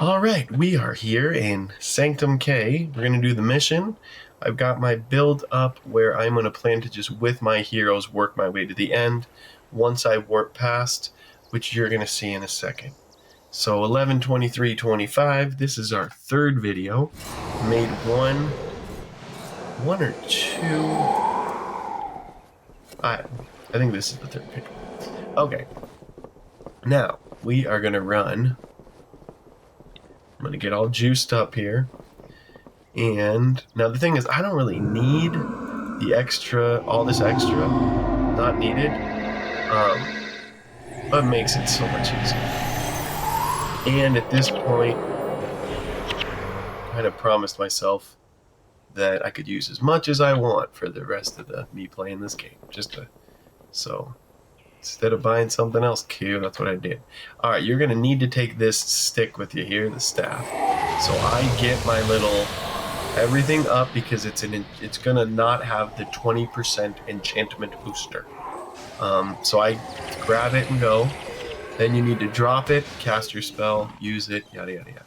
All right, we are here in Sanctum K. We're going to do the mission. I've got my build up where I'm going to plan to just, with my heroes, work my way to the end once I warp past, which you're going to see in a second. So 11/23/25, this is our third video. Made one or two. I think this is the third video. Okay. Now, we are going to run. I'm going to get all juiced up here. And now the thing is, I don't really need the extra, all this extra. Not needed. But it makes it so much easier. And at this point, I kind of promised myself that I could use as much as I want for the rest of me playing this game. So instead of buying something else cute, that's what I did. All right, you're going to need to take this stick with you here, the staff. So I get my little everything up because it's going to not have the 20% enchantment booster. So I grab it and go. Then you need to drop it, cast your spell, use it, yada, yada, yada.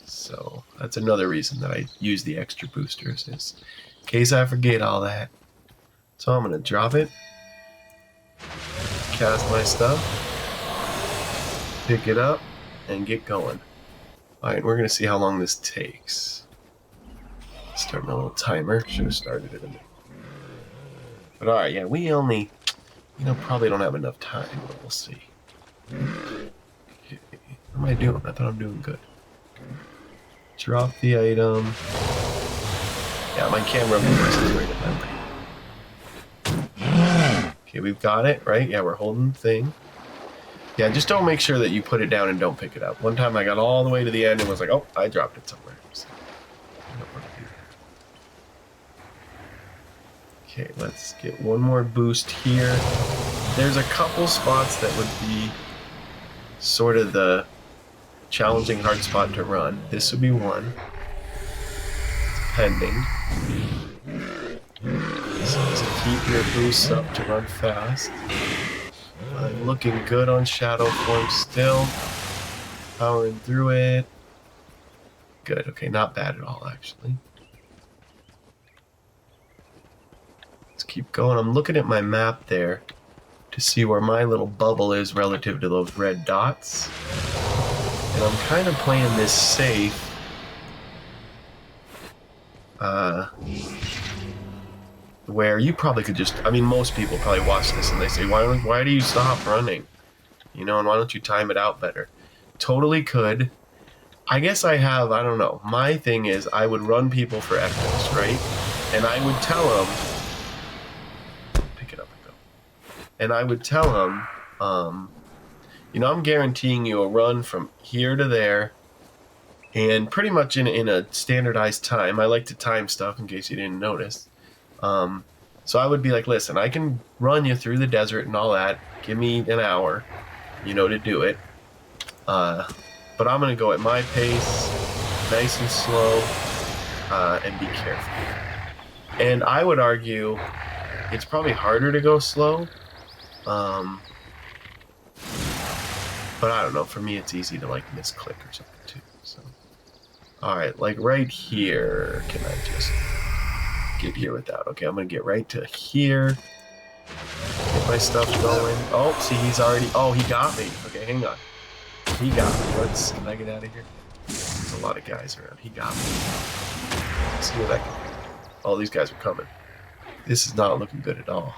So that's another reason that I use the extra boosters, is in case I forget all that. So I'm going to drop it. Cast my stuff, pick it up, and get going. Alright, we're going to see how long this takes. Start my little timer. Should have started it a minute. But alright, yeah, we only, probably don't have enough time, but we'll see. Okay. What am I doing? I thought I'm doing good. Drop the item. Yeah, my camera is right at memory. Okay, we've got it, right? Yeah, we're holding the thing. Yeah, just don't make sure that you put it down and don't pick it up. One time I got all the way to the end and was like, oh, I dropped it somewhere. So, I don't want to do that. Okay, let's get one more boost here. There's a couple spots that would be sort of the challenging hard spot to run. This would be one. It's pending. So keep your boosts up to run fast. I'm looking good on Shadow Form still. Powering through it. Good, okay, not bad at all actually. Let's keep going. I'm looking at my map there to see where my little bubble is relative to those red dots. And I'm kind of playing this safe. Where you probably could just, most people probably watch this and they say, why do you stop running? And why don't you time it out better? Totally could. I guess I don't know. My thing is, I would run people for echoes, right? And I would tell them, pick it up and go. And I would tell them, I'm guaranteeing you a run from here to there, and pretty much in a standardized time. I like to time stuff in case you didn't notice. So I would be like, listen, I can run you through the desert and all that. Give me an hour, to do it. But I'm going to go at my pace, nice and slow, and be careful. And I would argue it's probably harder to go slow. But I don't know. For me, it's easy to misclick or something too. So, all right, right here. Can I just get here without? Okay, I'm gonna get right to here. Get my stuff going. Oh, see, he's already. Oh, he got me. Okay, hang on. He got me. Can I get out of here? There's a lot of guys around. He got me. Let's see what I can do. All these guys are coming. This is not looking good at all.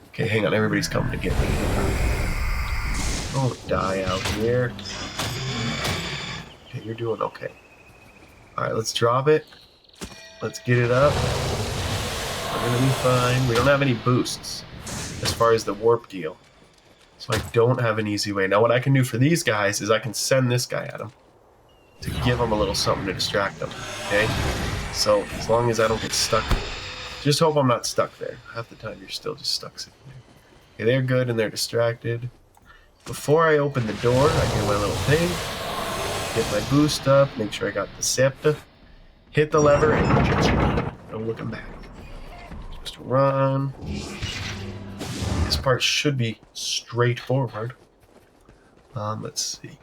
Okay, hang on. Everybody's coming to get me. Don't die out here. Okay, you're doing okay. Alright, let's drop it. Let's get it up. We're gonna be fine. We don't have any boosts as far as the warp deal. So I don't have an easy way. Now what I can do for these guys is I can send this guy at them to give them a little something to distract them. Okay? So as long as I don't get stuck, just hope I'm not stuck there. Half the time you're still just stuck sitting there. Okay, they're good and they're distracted. Before I open the door, I get my little thing, get my boost up, make sure I got the scepter, hit the lever, and just run. No looking back. Just run. This part should be straightforward. Let's see.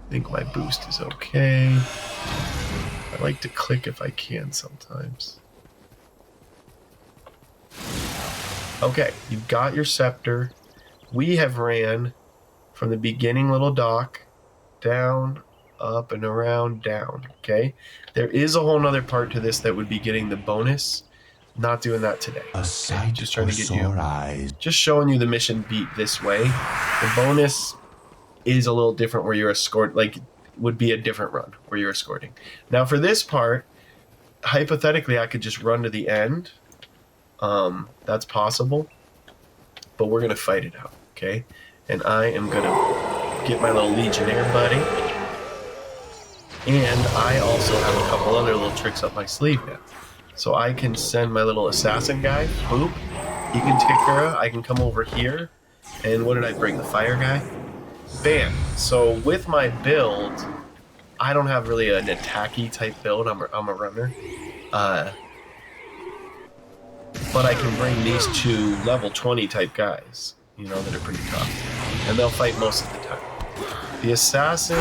I think my boost is okay. I like to click if I can sometimes. Okay, you've got your scepter. We have ran from the beginning little dock down, up and around, down. Okay, there is a whole nother part to this that would be getting the bonus. Not doing that today. Okay? Just trying to get you. Eyes. Just showing you the mission beat this way. The bonus is a little different where you're like would be a different run where you're escorting. Now for this part, hypothetically, I could just run to the end. That's possible, but we're gonna fight it out, okay? And I am gonna get my little Legionnaire buddy, and I also have a couple other little tricks up my sleeve now. So I can send my little assassin guy, boop, he can take care of. I can come over here, and what did I bring? The fire guy? Bam. So with my build, I don't have really an attacky type build. I'm a runner. But I can bring these two level 20 type guys, you know, that are pretty tough. And they'll fight most of the time. The assassin,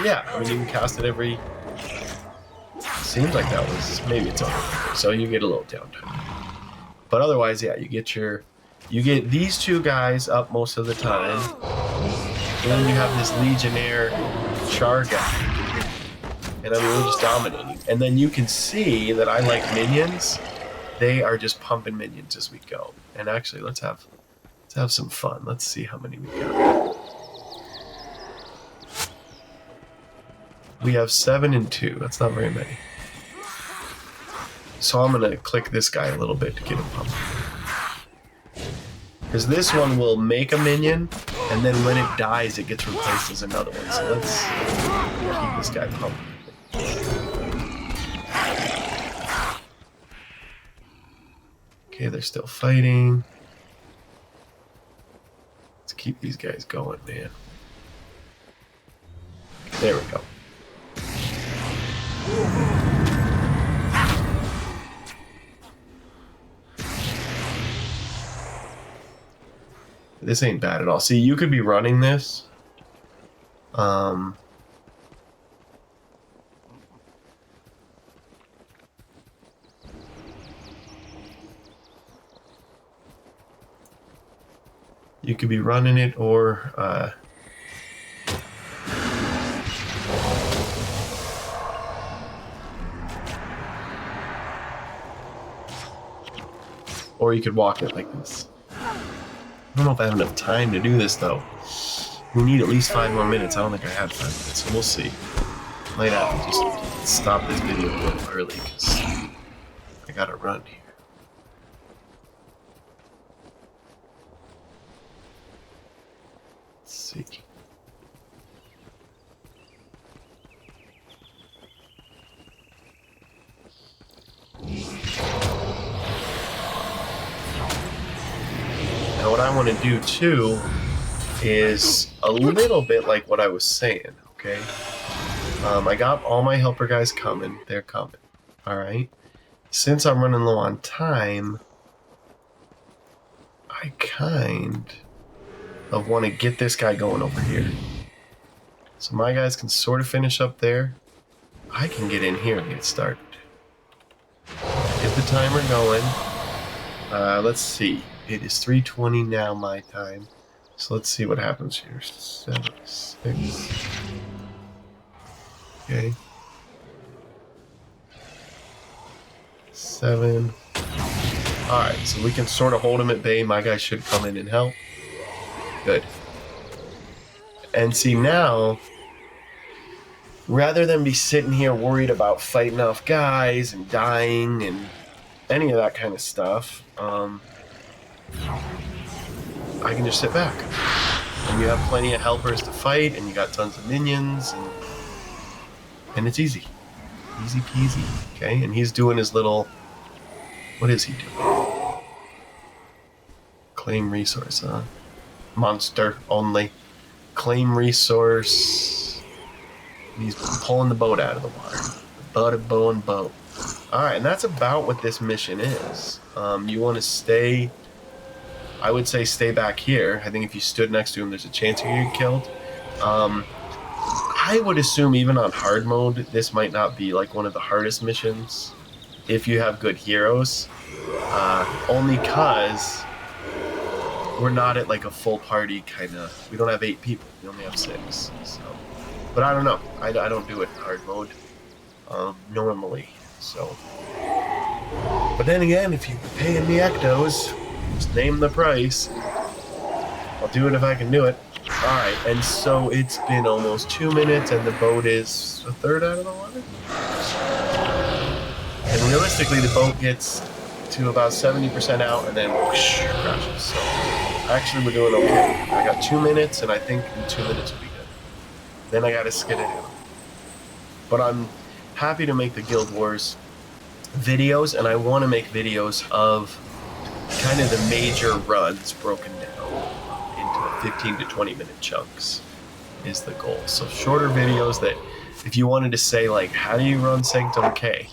yeah, I mean, you can cast it every... Seems like that was... Maybe it's over. So you get a little downtime. But otherwise, yeah, you get these two guys up most of the time. And then you have this Legionnaire Char guy. And I mean, we're just dominating. And then you can see that I like minions. They are just pumping minions as we go. And actually, let's have some fun. Let's see how many we got. We have 7 and 2. That's not very many. So I'm going to click this guy a little bit to get him pumped. Because this one will make a minion, and then when it dies, it gets replaced as another one. So let's keep this guy pumped. Okay, they're still fighting. Let's keep these guys going, man. There we go. This ain't bad at all. See, you could be running this. You could be running it, or you could walk it like this. I don't know if I have enough time to do this, though. We need at least 5 more minutes. I don't think I have 5 minutes, so we'll see. Might have to just stop this video a little early, because I gotta run here. Let's see. Now what I want to do too is a little bit like what I was saying, okay? I got all my helper guys coming. They're coming. Alright? Since I'm running low on time, I kind of want to get this guy going over here. So my guys can sort of finish up there. I can get in here and get started. Get the timer going. Let's see. It is 3:20 now my time. So let's see what happens here. 7, 6. Okay. 7. Alright, so we can sort of hold him at bay. My guys should come in and help. Good. And see now, rather than be sitting here worried about fighting off guys and dying and any of that kind of stuff, I can just sit back. And you have plenty of helpers to fight, and you got tons of minions, and it's easy. Easy peasy, okay? And he's doing his little... What is he doing? Claim resource, huh? Monster only. Claim resource. He's pulling the boat out of the water. Boat. Alright, and that's about what this mission is. You want to stay... I would say stay back here. I think if you stood next to him, there's a chance you get killed. I would assume even on hard mode, this might not be like one of the hardest missions if you have good heroes. Only because we're not at like a full party kind of. We don't have 8 people. We only have 6. So, but I don't know. I don't do it in hard mode normally. So, but then again, if you pay in the ectos, just name the price. I'll do it if I can do it. Alright, and so it's been almost 2 minutes and the boat is a third out of the water? And realistically, the boat gets to about 70% out and then whoosh, crashes. So actually, we're doing okay. I got 2 minutes, and I think in 2 minutes will be good. Then I gotta skid it in. But I'm happy to make the Guild Wars videos, and I want to make videos of kind of the major runs broken down into 15 to 20 minute chunks is the goal. So shorter videos that if you wanted to say like, how do you run Sanctum K?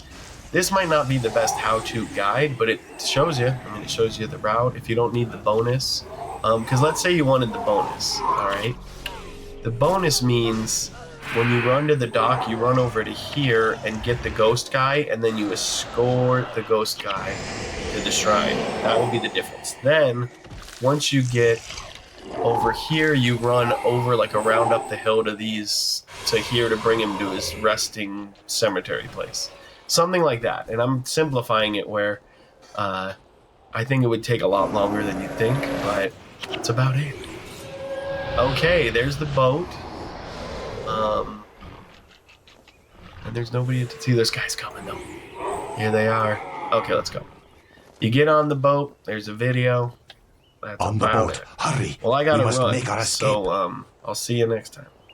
This might not be the best how-to guide, but it shows you. I mean, it shows you the route if you don't need the bonus. Because let's say you wanted the bonus, all right? The bonus means when you run to the dock, you run over to here and get the ghost guy, and then you escort the ghost guy to the shrine. That will be the difference. Then, once you get over here, you run over like around up the hill to here to bring him to his resting cemetery place. Something like that. And I'm simplifying it where I think it would take a lot longer than you'd think, but that's about it. Okay, there's the boat. And there's nobody to see. Those guys coming though. Here they are. Okay, let's go. You get on the boat. There's a video. That's on the boat. Hurry. Well, I gotta run. Make our escape. So I'll see you next time.